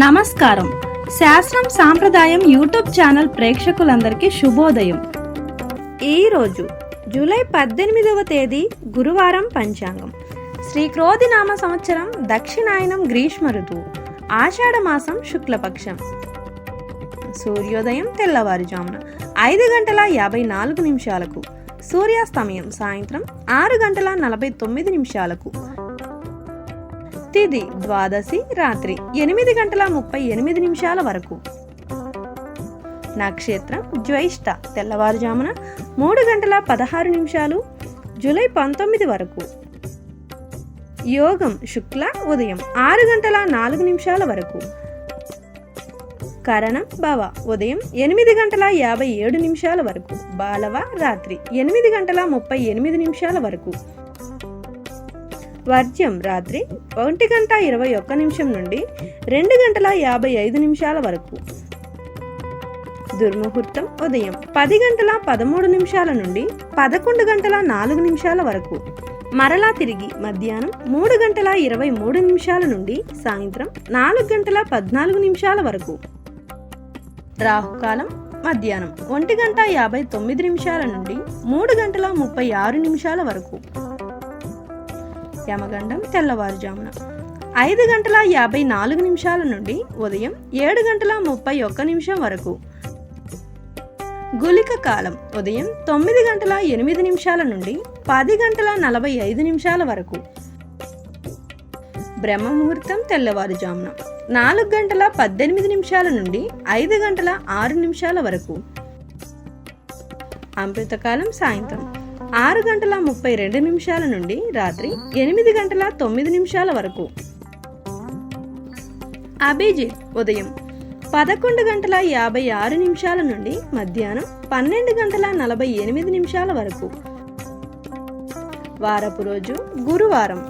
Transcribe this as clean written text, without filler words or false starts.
నమస్కారం. శాస్త్రం సాంప్రదాయం యూట్యూబ్ ఛానల్ ప్రేక్షకులందరికీ శుభోదయం. ఈరోజు జూలై 18వ తేదీ గురువారం. పంచాంగం శ్రీ క్రోధినామ సంవత్సరం, దక్షిణాయనం, గ్రీష్మ ఋతువు, ఆషాఢ మాసం, శుక్లపక్షం. సూర్యోదయం తెల్లవారుజామున 5:54 సూర్యాస్తమయం సాయంత్రం 6:49. తిథి ద్వాదశి రాత్రి 8:38 వరకు. నక్షత్రం జ్యేష్ఠ తెల్లవారుజామున 3:16 జూలై 19 వరకు. యోగం శుక్ల ఉదయం 6:04 వరకు. కరణం భవ ఉదయం 8:57 వరకు. బాలవ రాత్రి 8:38 వరకు. వర్జ్యం రాత్రి 1:21 నుండి 2:55 వరకు. దుర్ముహూర్తం ఉదయం 10:13 నుండి 11:04 వరకు. మరలా తిరిగి మధ్యాహ్నం 3:23 నుండి సాయంత్రం 4:14 వరకు. రాహుకాలం మధ్యాహ్నం 1:59 నుండి 3:36 వరకు. యమగండం తెల్లవారుజామున 5:54 నుండి ఉదయం 7:31 వరకు. గుళిక కాలం ఉదయం 9:08 నుండి 10:45 వరకు. బ్రహ్మ ముహూర్తం తెల్లవారుజామున 4:18 నుండి 5:06 వరకు. అమృతకాలం సాయంత్రం 6:32 నుండి రాత్రి 8:09 వరకు. అభిజిత్ ఉదయం 11:56 నుండి మధ్యాహ్నం 12:48 వరకు. వారపు రోజు గురువారం.